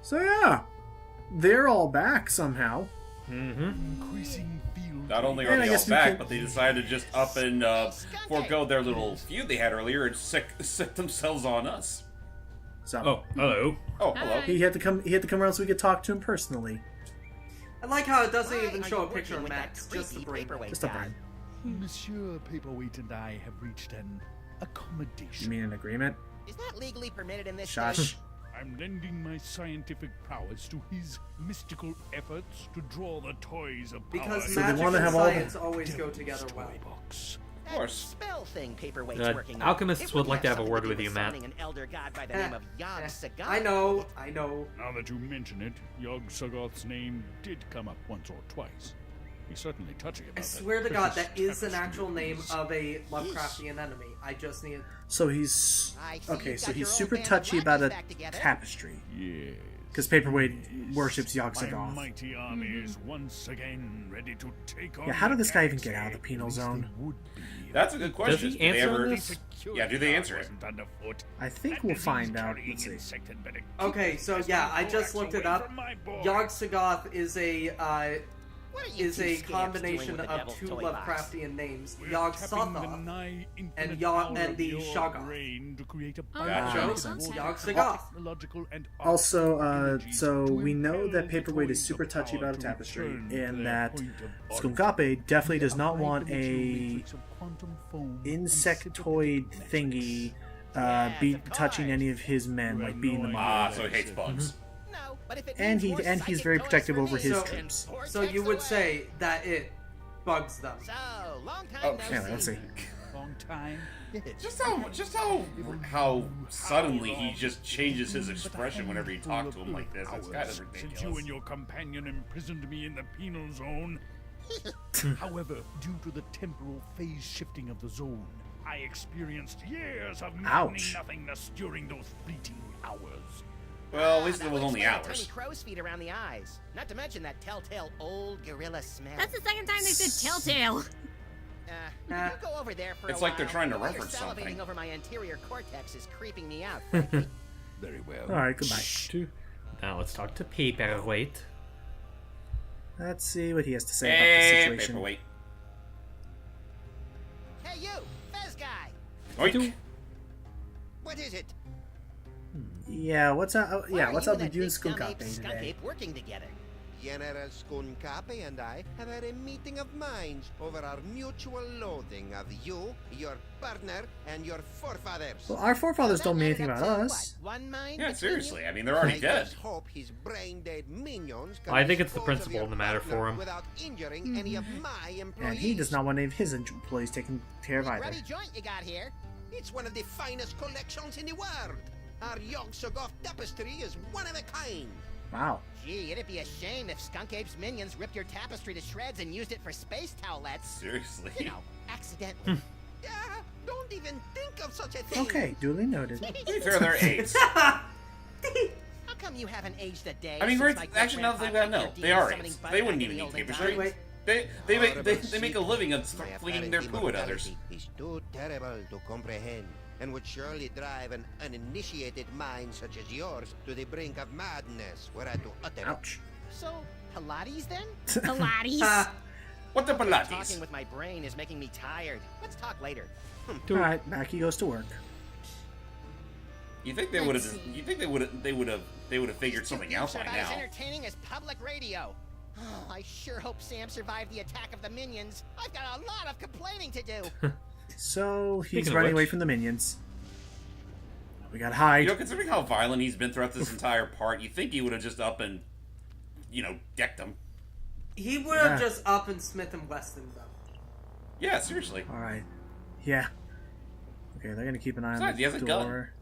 So yeah, they're all back somehow. Not only are they all back, but they decided to just up and forego their little feud they had earlier and sick themselves on us. So, Oh, hello. Oh, hello. he had to come around so we could talk to him personally. I like how it doesn't even show a picture of Max, just the brain. Just a brain. Monsieur Paperweight and I have reached an accommodation. You mean an agreement? Is that legally permitted in this Shush. state? I'm lending my scientific prowess to his mystical efforts to draw the toys of power. Because So they magic wanna and have all the- science always go together well. Toy box. Of course. Spell thing Paperweight's working on. Alchemists It would like to have a something word do with you, Matt. summoning an elder god by the name of Yog Sagoth. I know. Now that you mention it, Yog Sagoth's name did come up once or twice. He's certainly touchy about I that swear to God, precious that is an tapestry actual of name his. of a Lovecraftian enemy. I just need... So he's I see okay. you've So got he's your super old band of touchy about a lackeys back together. tapestry Yes. because Paperweight worships Yog My Sagoth. mighty army is once again ready to take on Yeah, how did this guy even the get out of the galaxy. penal At least zone? they would be. That's a good question. Does he Do they answer ever- this? Yeah, do they answer it? Wasn't underfoot. I think That we'll find out. disease-carrying Let's see. insect had better keep Okay, so his yeah, I pesky just thorax looked it away up. from my boy. Yog Sagoth is a What are you two scamps doing combination with the of devil's two toy box? Lovecraftian names, We're Yog tapping the Sothoth nigh infinite and Yog power and of the your Shoggoth. brain to create a Gotcha. Yog Sagoth. technological and Also, artistic so energies we to know impel that the Paperweight is toys super of touchy power about a to tapestry, return to and their that point of origin. Skunkape definitely does not Via want the material a matrix of quantum foam and insectoid synthetic thingy Yes, be of touching course. any of his men, You like have beating no them up. Ah, so he hates bugs. No, but if it And means more he's psychic very toys protective for over me, his then troops. vortex So you would away. say that it bugs them. So, long time Oh, no Anyway, let's see. see. Long time. Just how suddenly he just changes his expression whenever you talk to him like this. It's kind of Since you ridiculous. and your companion imprisoned me in the penal zone. However, due to the temporal phase shifting of the zone, I experienced years of maddening Ouch. nothingness during those fleeting hours. Well, at least That it was only explains hours. Tiny crow's feet around the eyes. Not to mention that telltale old gorilla smell. That's the second time they said Telltale. You go over there for It's a like they're while. trying to The way you're reference salivating something. over my anterior cortex is creeping me out. Very well. All right, goodbye. Now let's talk to Paperweight. Let's see what he has to say about Hey, the situation. Paperweight. Hey, you, Fez guy. Oink. What is it? Yeah, what's up? Why yeah, are what's you up and with you and that big dumb Skunkape ape skunk today? ape working together? General Skunkape and I have had a meeting of minds over our mutual loathing of you, your partner, and your forefathers. Well, our forefathers don't mean anything That about added up to us. what, one mind Yeah, between seriously. you? I mean, they're already I dead. just hope his brain-dead minions can I think it's the dispose of principle your in the matter partner for him. without injuring any of my employees. And he does not want any of his employees taken care of either. Grubby joint you got here. It's one of the finest collections in the world. Our Yog Sothoth tapestry is one of a kind. Wow. Gee, it'd be a shame if Skunk Ape's minions ripped your tapestry to shreds and used it for space towelettes. Seriously. You know, accidentally. Yeah, don't even think of such a thing. Okay, duly noted. To be fair, they're apes. How come you haven't aged a day? I mean, since right, my actually, now that they gotta know, great-grandpa they are summoning apes. Bud They back wouldn't in even the need olden tapestry. times? Wait. They make a living of My flinging their apparent poo at others. immortality is too terrible to comprehend, and would surely drive an uninitiated mind such as yours to the brink of madness were I to utter it. Ouch. So, Pilates then? Pilates. What the Talking Pilates? with my brain is making me tired. Let's talk later. Alright, back he goes to work. You think they would have? You think they would have figured something out by About as now? entertaining as public radio. Oh, I sure hope Sam survived the attack of the minions. I've got a lot of complaining to do. So he's Speaking of running away which- from the minions. We gotta hide. You know, considering how violent he's been throughout this entire part, you think he would have just up and, decked them. He would have Yeah. just up and Smith and Weston them. Yeah, seriously. Alright. Yeah. Okay, they're gonna keep an eye on Besides, he the has a gun. door.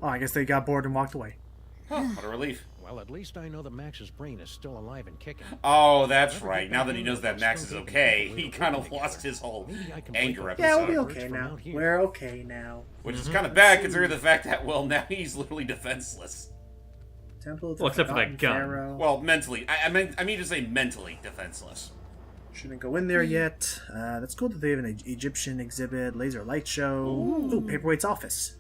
Oh, I guess they got bored and walked away. Huh, what a relief. Well, at least I know that Max's brain is still alive and kicking. Oh, that's right. Now that he knows that Max is okay, he kind of lost his whole anger episode. Yeah, we'll be okay now. We're okay now. Which is kind of bad considering the fact that, well, now he's literally defenseless. Temple of the Well, except for that Forgotten gun. Pharaoh. Well, mentally. I mean to say mentally defenseless. Shouldn't go in there yet. That's cool that they have an Egyptian exhibit, laser light show. Ooh, Paperweight's office.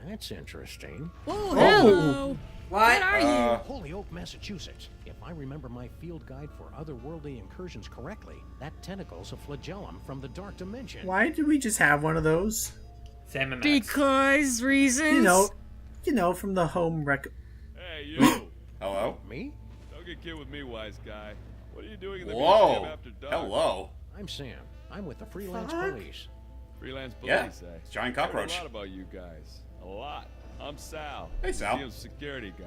That's interesting. Oh, hello. What? What are you? Holyoke, Massachusetts. If I remember my field guide for otherworldly incursions correctly, that tentacle's a flagellum from the dark dimension. Why did we just have one of those? Sam and Max. Because reasons. You know, from the home rec. Hey, you! Hello? Me? Don't get kid with me, wise guy. What are you doing in the Whoa. museum after dark? Hello. I'm Sam. I'm with the freelance Fuck. police. Freelance Yeah, police, eh? giant Heard cockroach. a lot about you guys. A lot. I'm Sal. Hey, Sal. Museum security guy.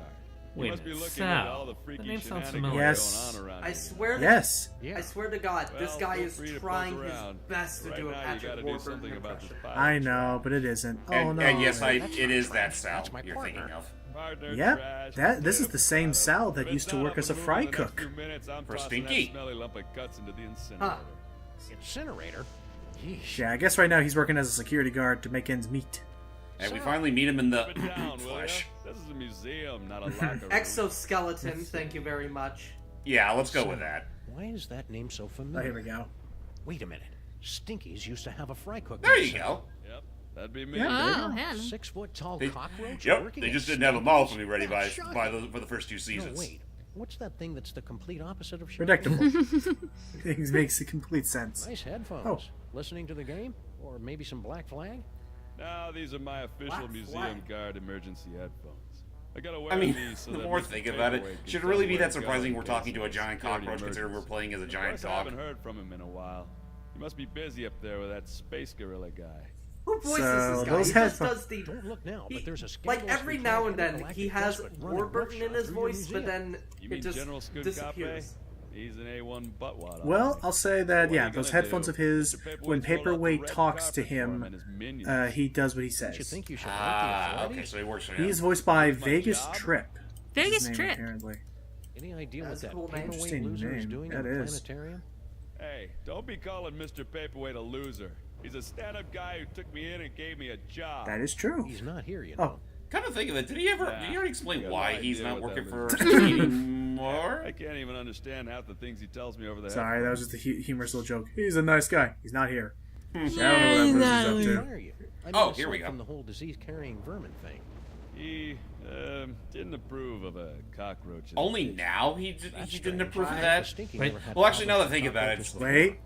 Wait You a must be minute, looking Sal. at all the That freaky name sounds shenanigans familiar. Yes. going on around I here. swear to Yes. Yeah. I swear to God, this Well, guy feel is free to poke trying his around. best to Right do a now, you Patrick gotta do Warburton something about impression. the I know, but it isn't. Oh And, no. and yes, That's it my is friend. that Sal That's my you're partner. thinking of. Partner, Yep, trash, this is the same product. Sal that If used it's to not work up as a and fry moving the next cook. few minutes, I'm For tossing Stinky. that smelly lump of guts into the incinerator. Huh. Incinerator? Yeesh. Yeah, I guess right now he's working as a security guard to make ends meet. And we finally meet him in the Keep it down, will ya? flesh. This is a museum, not a locker room. Exoskeleton, thank you very much. Yeah, let's go with that. Why is that name so Oh, familiar? here we go. Wait a minute. Stinkies used to have a fry cook. There you named go. Yep, that'd be me. Oh, Sam. hell. 6 foot tall They- cockroach. Yep, working they at just didn't have a model for me Stinkies? ready That's for the first 2 No, seasons. wait. What's that thing that's the complete opposite of Predictable. Things makes complete sense. Nice headphones. Oh. Listening to the game? Or maybe some Black Flag? No, these are my official Black museum flag. guard emergency headphones. I gotta wear I mean, these so the that more I Mr. think about it, Paperweight can should it tell really me be where that to go surprising in we're case talking to of a giant security cockroach considering we're emergency. playing as a Of giant course, I dog? haven't heard from him in a while. He must be busy up there with that space gorilla guy. Who voices So, this guy? those He just headphones- does the... Don't look now, He- but there's a like scandalous every now and then, intergalactic he has despot running Warburton in roughshod his through your voice, but museum. then You it mean just General Scuncape? disappears. He's an A1 buttwad. Well, I'll say that, What are yeah, you those gonna headphones do? of his, Mr. Paperweight's when rolled out the Paperweight red talks to carpet for him him, and his minions. he does what he Don't you says. think you should alert the Ah, authorities? okay, so he works for him. He's voiced by My Vegas job? Trip. Vegas His name, Trip. apparently. Any idea That's what a cool that name. paperweight Interesting loser is name. doing That in the is. planetarium? Hey, don't be calling Mr. Paperweight a loser. He's a stand-up guy who took me in and gave me a job. That is true. He's not here, you Oh. know. Come to think of it, did he ever explain got why no he's idea not what working that for means. anymore? I can't even understand half the things he tells me over the Sorry, that was headphones. just a humorous little joke. He's a nice guy. He's not here. I don't know Yeah, what he's that not person's here. up to. Fire you. I mean, Oh, aside here we go. From the whole disease-carrying vermin thing. He didn't approve of a cockroach. in the Only kitchen. now he That's didn't strange. approve of The that? Stinky Wait. never had Well, actually, now that I problems think with about it, cockroaches before. Wait.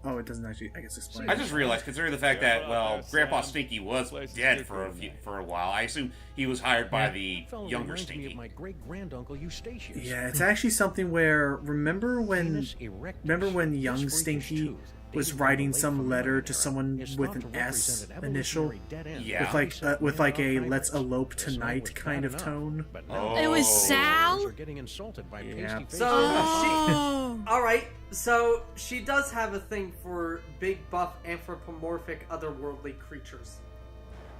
Oh, it doesn't actually, I guess, explain. I just realized, considering the fact that, well, Sam. Grandpa Stinky was Place is dead different. for a while, I assume he was hired by Yeah. the Fellow younger reminds me of Stinky. my great-granduncle Eustachius. Yeah, it's actually something where, remember when Canis erectus. young This Stinky freakish tooth, was dating writing from the late some letter Familiar to era, someone is with thought an to S represent an initial? evolutionary dead end Yeah. With like, with like a "Let's elope This man tonight" was kind bad of enough, tone? but now Oh. It was those Sal? are getting insulted by Yeah. pasty So Oh. All right, so she does have a thing for big, buff, anthropomorphic, otherworldly creatures.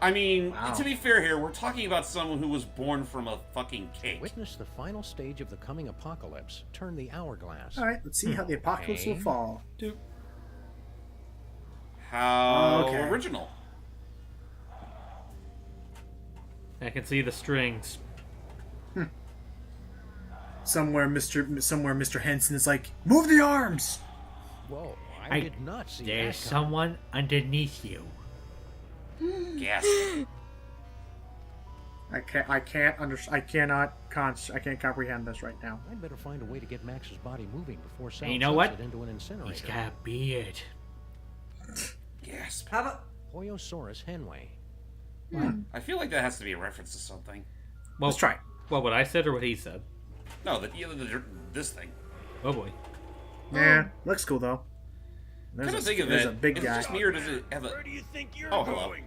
I mean, Wow. to be fair here, we're talking about someone who was born from a fucking cake. Witness the final stage of the coming apocalypse. Turn the hourglass. Alright, let's see how the apocalypse will Okay. fall. How Okay. original. I can see the strings. Somewhere Mr. Henson is like, "Move the arms!" Whoa, I did not see There's that coming. someone underneath you. Gasp. I can't comprehend this right now. I'd better find a way to get Max's body moving before Sal you know chucks what? it into an incinerator. He's got a beard. Gasp. How about Hoyosaurus henway. I feel like that has to be a reference to something. Well, Let's try it. Well, what I said or what he said? No, this thing. Oh boy. Yeah, looks cool though. Come to think of there's it, a big is guy. it just me or does it have a... Where do you think you're Oh, hello. going?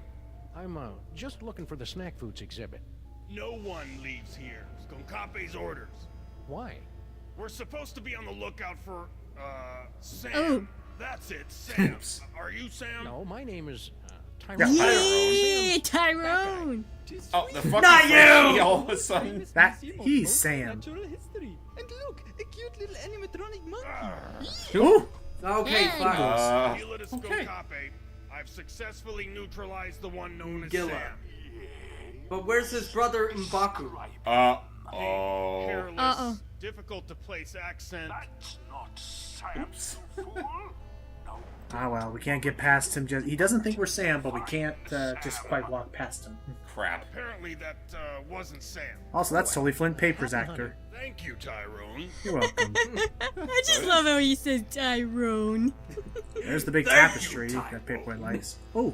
I'm just looking for the snack foods exhibit. No one leaves here. Sconcape's orders. Why? We're supposed to be on the lookout for, Sam. Oh. That's it, Sam. Oops. Are you Sam? No, my name is Yeah, Tyrone. Yeah, Tyrone. Oh, the fucking Not Frenchie you! all of a sudden. He's Sam. History. And look, a cute little animatronic monkey. Ooh! okay? Hey. Fine. Gila to okay. Sconcape. I've successfully neutralized the one known as Gila. Sam. But where's his brother M'Baku? Oh. Hairless, Uh-oh. difficult to place accent. Oops. Ah, well, we can't get past him. He doesn't think we're Sam, but we can't just quite walk past him. Crap. Apparently that wasn't Sam. Also, that's totally Flint Papers actor. Thank you, Tyrone. You're welcome. I just love how he says Tyrone. There's the big tapestry that Paperboy likes. Oh,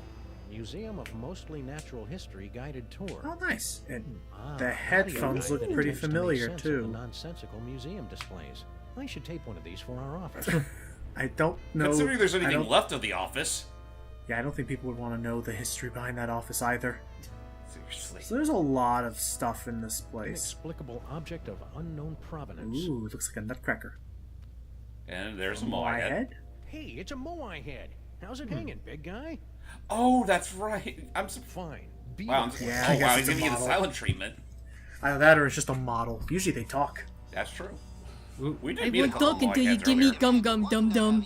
Museum of Mostly Natural History guided tour. oh, nice. And Ah, the headphones look pretty attempts to make familiar, sense of too. The nonsensical museum displays. I should tape one of these for our office. I don't know. Considering there's I anything don't- left of the office. Yeah, I don't think people would want to know the history behind that office either. Seriously. So there's a lot of stuff in this place. Inexplicable object of unknown provenance. Ooh, it looks like a nutcracker. And there's a My Moai head. head? Hey, it's a Moai head. How's it hanging, big guy? Oh, that's right. I'm surprised. Fine. Wow, I'm Beautiful. Yeah, I oh, guess wow, it's he's a gonna get a model. silent treatment. Either that or it's just a model. Usually they talk. That's true. Ooh. We I did meet a won't couple talk of until Moai you heads give me earlier. gum gum dum dum.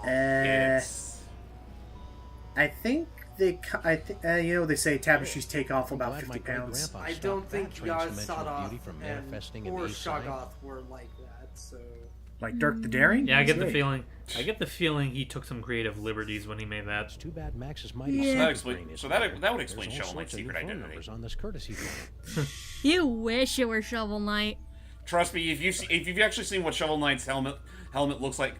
It's... I think they, they say tapestries take off I'm about glad 50 my pounds. great-grandpa I stopped don't that think Yaz transdimensional Sadoff beauty from manifesting in or the East Side. Shoggoth were like that, so... Like Dirk the Daring? Yeah, I get the Sweet. feeling. I get the feeling he took some creative liberties when he made that. It's too bad Max's mighty Yeah. That secret explain- brain isn't so that- there. that would explain There's all Shovel Knight's sorts of new secret phone identity. numbers on this courtesy phone. You wish it were Shovel Knight. Trust me, if you've actually seen what Shovel Knight's helmet looks like,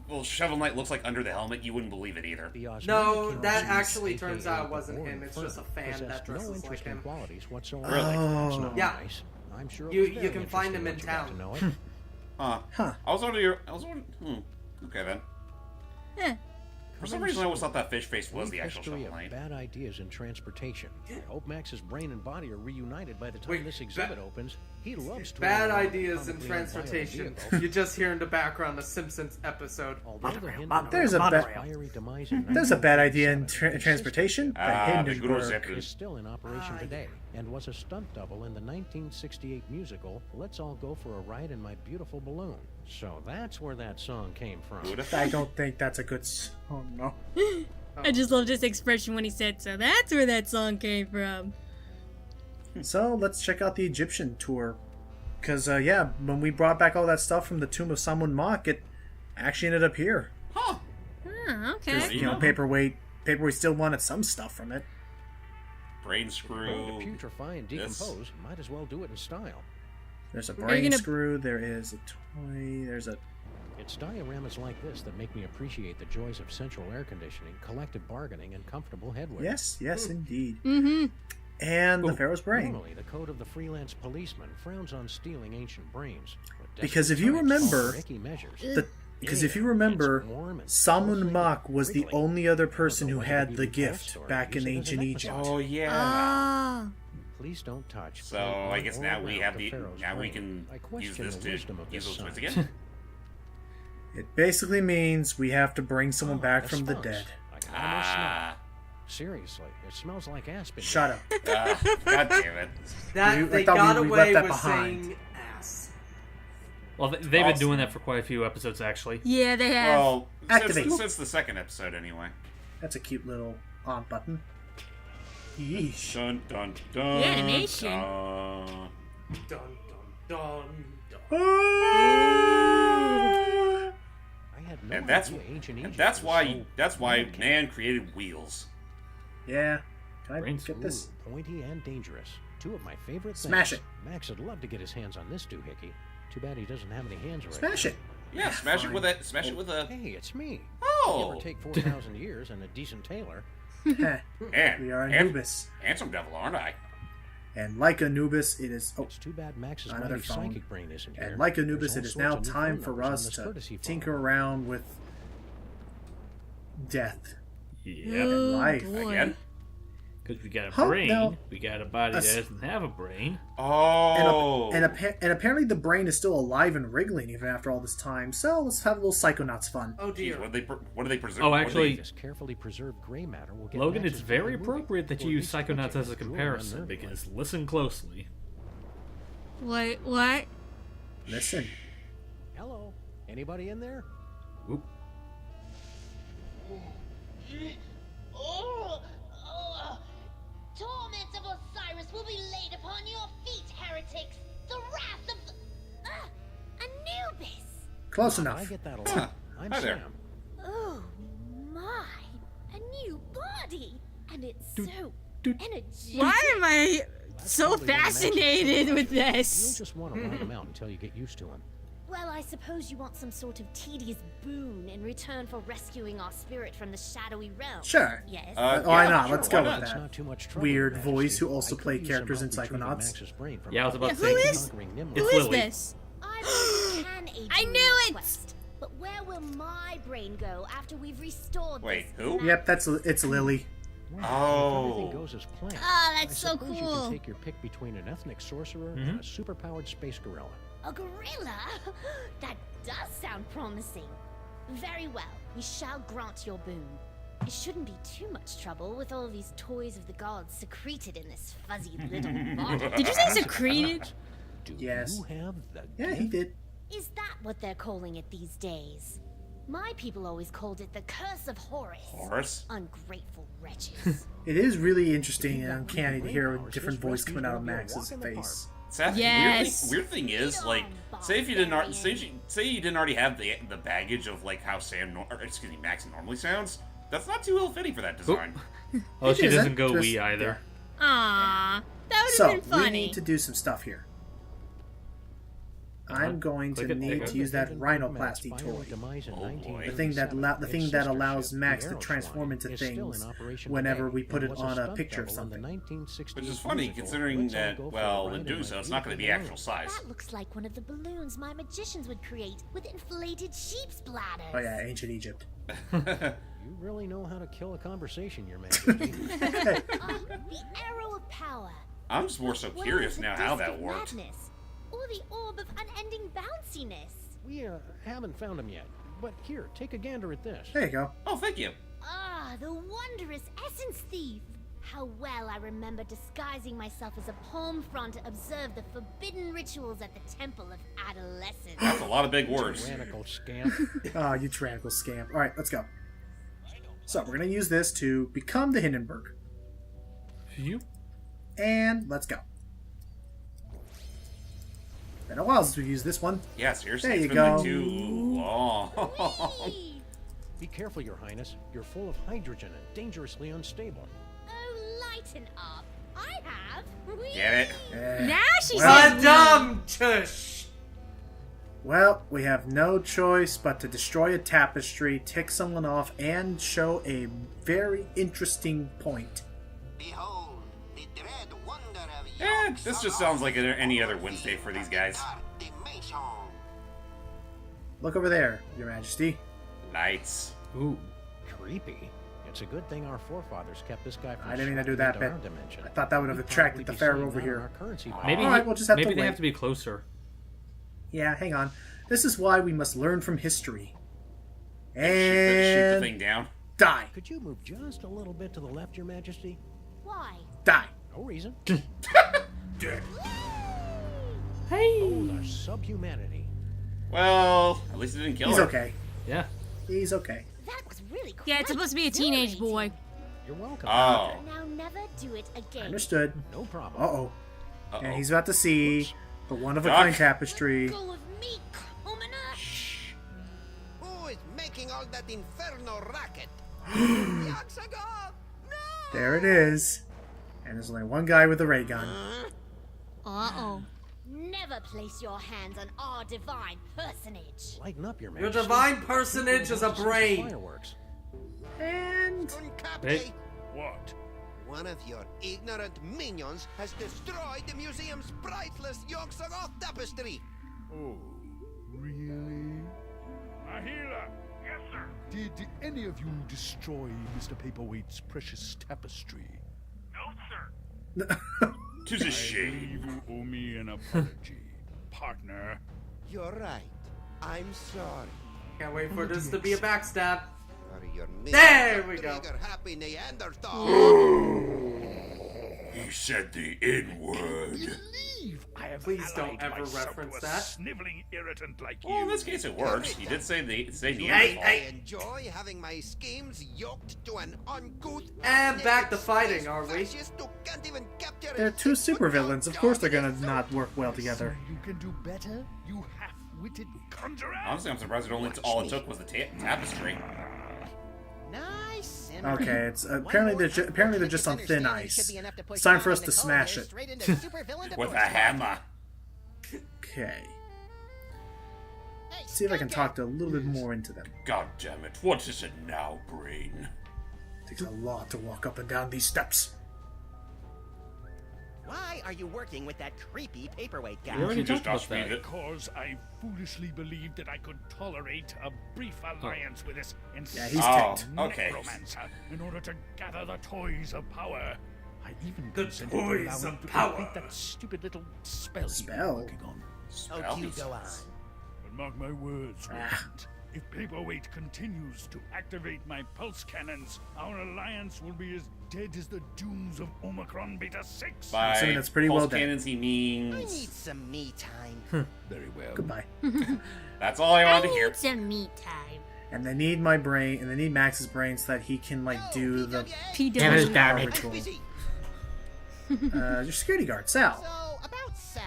well, Shovel Knight looks like under the helmet, you wouldn't believe it either. The Osmond No, King that Disease, actually turns aka out it the wasn't Boring him, it's Fern, just a fan possessed that dresses no like interesting him. qualities whatsoever. Really? Oh. It's not Yeah. nice. I'm sure it You- was you very can find interesting him in once you got town. to know it. Huh. I was wondering, okay then. Huh. For some reason I always thought that fish face was the actual History Shovel of Knight. bad ideas in transportation. I hope Max's brain and body are reunited by the time Wait, this exhibit opens. He loves to Bad ride around ideas in comically transportation. unviolent vehicles. You just hear in the background a Simpsons episode. Although the Hindenburg There's a bad- fiery demise in There's a bad idea in 1977 transportation. Ah, the The Guru Hindenburg. is still in operation today and was a stunt double in the 1968 musical Let's All Go for a Ride in My Beautiful Balloon. So that's where that song came from. Who would've I thought? don't think that's a good. Oh no. I just loved his expression when he said, so that's where that song came from. So let's check out the Egyptian tour. Because, when we brought back all that stuff from the Tomb of Samun Mok, it actually ended up here. Huh. Oh, Because, okay. Paperweight still wanted some stuff from it. Brain Going screw. to putrefy and This. decompose, might as well do it in style. There's a you brain gonna- screw, there is a toy, there's a... It's dioramas like this that make me appreciate the joys of central air conditioning, collective bargaining, and comfortable headwear. Yes, indeed. Mm-hmm. And the Pharaoh's brain. Normally, the code of the freelance policeman frowns on stealing ancient brains. but Because if desperate you times call remember, for icky measures. Because if you remember, It's warm and Samun Mok was the wriggly. only other person who Although had it the could be gift post or back in use it as ancient an Egypt. episode. Oh yeah. Ah. Please don't touch. So play I guess on, now or we around have the the Pharaoh's now we brain. can I use question this the to wisdom of use this those toys science. again. It basically means we have to bring someone back the from the spunks. dead. I can almost smell Ah. it. Seriously, it smells like aspen. Shut up. God damn it. That I they thought got we away left that with behind. saying ass. Well, they've been Awesome. doing that for quite a few episodes, actually. Yeah, they have. Well, Activate. since the second episode anyway. That's a cute little on button. Yeesh. Dun dun dun. Yeah, animation. Dun. Dun dun dun. I had no And that's idea ancient and Egypt that's was why so that's why delicate. man created wheels. Yeah. Can I Brains. get this? Ooh, pointy and dangerous. Two of my favorite Smash things. Max would love to get his hands on this doohickey. Too bad he doesn't have any hands right Smash now. it. Yeah, smash it with a smash it with a. Hey, it's me. Oh. Give or take 4,000 years and a decent tailor. Heh. And We are and- Anubis. Handsome devil, aren't I? And like Anubis, it is... Oh, It's too bad Max's Another mighty phone. psychic brain isn't here. and like Anubis, There's it all is now sorts of new time phone for numbers on us this to courtesy phone. tinker around with death Yeah. and Oh, life. boy. Again? Because we got a Huh? brain, No. we got a body that Us- doesn't have a brain. Oh. And apparently the brain is still alive and wriggling even after all this time. So let's have a little Psychonauts fun. Oh Jeez, dear. what do they preserve? Oh, what do actually- This carefully preserved gray matter will get Logan, Max's it's very brain moving, appropriate that or you at use least Psychonauts twitching, as a drooling comparison, unnervingly. because listen closely. Wait, what? Listen. Hello? Anybody in there? Oop. Torments of Osiris will be laid upon your feet, heretics! The wrath of the... Anubis! Close I enough. get that a lot. Huh. I'm Hi there. Sam. Oh my, a new body, and it's so energetic. Why am I That's so probably one of Max's fascinated with You'll this? just want to ride him out until you get used to him. Well, I suppose you want some sort of tedious boon in return for rescuing our spirit from the shadowy realm. Sure. Yes. Why yeah, not? sure, Let's why go not? with It's that. not too much trouble, Weird Majesty. voice who also I could played use some characters in help retrieving Psychonauts. Max's brain from Yeah, I was about to Who say. is- conquering It's Who Nimrod. is Lily. this? I really can aid I you in knew your it! quest, but where will my brain go after we've restored Wait, this who? mad- Yep, it's Lily. Well, Oh. if everything goes as planned, Ah, that's I so suppose you cool. can take your pick between an ethnic sorcerer and a superpowered space gorilla. A gorilla? That does sound promising. Very well, we shall grant your boon. It shouldn't be too much trouble with all these toys of the gods secreted in this fuzzy little body. Did you say secreted? Do Yes. you have the Yeah, he gift? did. Is that what they're calling it these days? My people always called it the Curse of Horus. Horus? Ungrateful wretches. It is really interesting and If you got uncanny to brain hear a powers, different this voice coming out of rescue's gonna be a Max's walk in the park. face. Seth, Yes. weird thing is, like, say if you didn't say you didn't already have the baggage of like how Max normally sounds. That's not too ill fitting for that design. Oh, she It doesn't isn't, go just- wee either. Aww, that would So, have been we funny. need to do some stuff here. I'm going to Click it, need there to you use that rhinoplasty toy. Oh, boy. The thing that allows Max to transform into things whenever we put it on a picture of something. Which is funny, considering that, well, in doing so, it's not going to be actual size. That looks like one of the balloons my magicians would create with inflated sheep's bladders. Oh yeah, ancient Egypt. You really know how to kill a conversation, Your Majesty. The arrow of power. I'm just more so What curious is now the how disc that of worked. madness? Or the orb of unending bounciness. We haven't found him yet. But here, take a gander at this. There you go. Oh, thank you. Ah, the wondrous essence thief. How well I remember disguising myself as a palm front to observe the forbidden rituals at the Temple of Adolescence. That's a lot of big words. Tyrannical scamp. Ah, you tyrannical scamp. Alright, let's go. So, we're going to use this to become the Hindenburg. You? And let's go. Been a while since we've used this one. Yeah, seriously, There it's you been go. like too long. Whee! Be careful, Your Highness. You're full of hydrogen and dangerously unstable. Oh, lighten up. I have. Whee! Get it? Eh. Now she Well- says Dumb tush. Well, we have no choice but to destroy a tapestry, tick someone off, and show a very interesting point. Behold, the dread wonder of This just sounds like any other Wednesday for these guys. Look over there, Your Majesty. Lights. Ooh. Creepy. It's a good thing our forefathers kept this guy from I didn't mean to do sliding that into bit. our dimension. I thought that would have We'd attracted probably the be pharaoh seeing over that in here. our currency by Maybe now. Alright, we'll just have maybe to they wait. have to be closer. Yeah, hang on. This is why we must learn from history. Shoot the And thing down. die. Could you move just a little bit to the left, Your Majesty? Why? Die. No reason. Hey. Oh, the subhumanity. Well, at least it didn't kill He's her. okay. Yeah. He's okay. That was really cool. Yeah, it's supposed to be a teenage boy. You're welcome. Oh. Now never do it again. Understood. No problem. Uh-oh. Uh-oh. And he's about to see the one-of-a-kind Duck. tapestry. Go with me, commoner. Who is making all that inferno racket? Yaxaga! No! There it is. And there's only one guy with a ray gun. Uh-oh. Never place your hands on our divine personage. Lighten up, Your Your Majesty. divine personage is a brain. Fireworks. And Uncape. Hey. What? One of your ignorant minions has destroyed the museum's priceless Yogg-Sothoth tapestry. Oh, really? Ahila! Yes, sir. Did any of you destroy Mr. Paperweight's precious tapestry? No, sir. Tis a I shame. believe you owe me an apology, partner. You're right. I'm sorry. Can't wait for this to be a backstab. For your There we go. happy Neanderthal. He said the N-word. Believe I have Please don't allied ever myself reference to a that. sniveling irritant like Well, in you. this case it works. He did say I Neanderthal. enjoy having my schemes yoked to an uncouth And back to naked fighting, space are we? fascist who can't even capture they're a two 6-foot supervillains. Of dog course they're in gonna a not work well together. So you can do better? You have dim-witted conjurer. Honestly, I'm surprised all it took was the tapestry. Nice. Okay, it's apparently they're just on thin ice. It's time for us to smash it. With a hammer. Okay. See if I can talk a little bit more into them. God damn it! What is it now, Brain? Takes a lot to walk up and down these steps. Why are you working with that creepy paperweight guy? We already just talked asked about me that. Because I foolishly believed that I could tolerate a brief alliance with this Yeah, he's insane ticked. Okay. necromancer in order to gather the toys of power. I even The consented toys to allow him of to power. complete that stupid little spell he was Spell? working on. Oh, do go on. But mark my words, Roland. If Paperweight continues to activate my pulse cannons, our alliance will be as dead as the dooms of Omicron Beta 6. By assuming that's pretty pulse well done. cannons, he I need means... some me time. Very well. Goodbye. That's all I I wanted to hear. need some me time. And they need my brain, and they need Max's brain so that he can do the Damn it, PW. damn it. ritual. Busy. Your security guard, Sal. So, about Sal.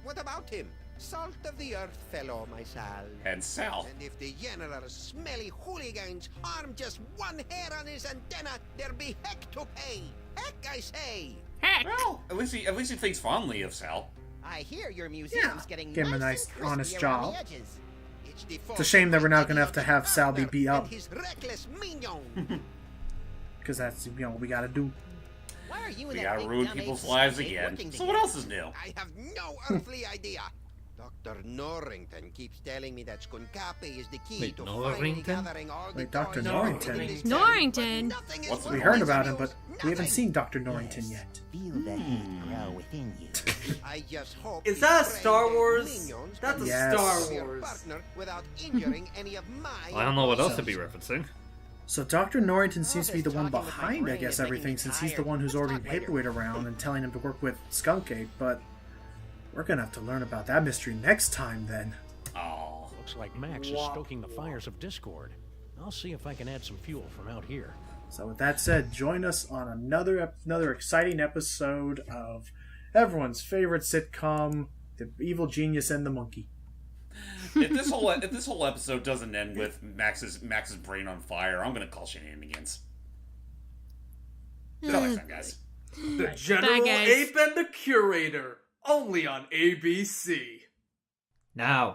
What about him? Salt of the earth fellow, my Sal. And Sal. And if the general smelly hooligans harm just one hair on his antenna, there'll be heck to pay. Heck, I say. Heck. Well, at least he thinks fondly of Sal. I hear your museum's Yeah, getting give him a nice nice, and honest crispy around job. the edges. It's a shame that we're not gonna have Sal be beat up. And his reckless minion. Because that's, we gotta do. Why are you and We that gotta big ruin dumb people's ape lives skunk again. working So what together? else is new? I have no earthly idea. Dr. Norrington keeps telling me that Skunkapi is the key Wait, to Norrington? finally gathering all the Wait, Dr. toys Norrington? in this Norrington? town, but nothing is What's the- We worth heard its about him, news. but we haven't Nothing. seen Dr. Norrington yet. Feel the heat grow within you. I just hope Is these that a Star brain-dead Wars? minions That's can a Yes. Star be your Wars. partner without injuring any of my I don't know what else to opponents. be referencing. So Dr. Norrington seems to be the this one talking with my behind, I brain guess, is making everything, me since he's the tired. one who's Let's ordering talk later. Paperweight around and telling him to work with Skunkade, but we're gonna have to learn about that mystery next time, then. Oh. Looks like Max is stoking the fires of discord. I'll see if I can add some fuel from out here. So with that said, join us on another exciting episode of everyone's favorite sitcom, The Evil Genius and the Monkey. If this whole episode doesn't end with Max's brain on fire, I'm gonna call shenanigans. Till next time, guys. The General guys. Ape and the Curator. Only on ABC. Now.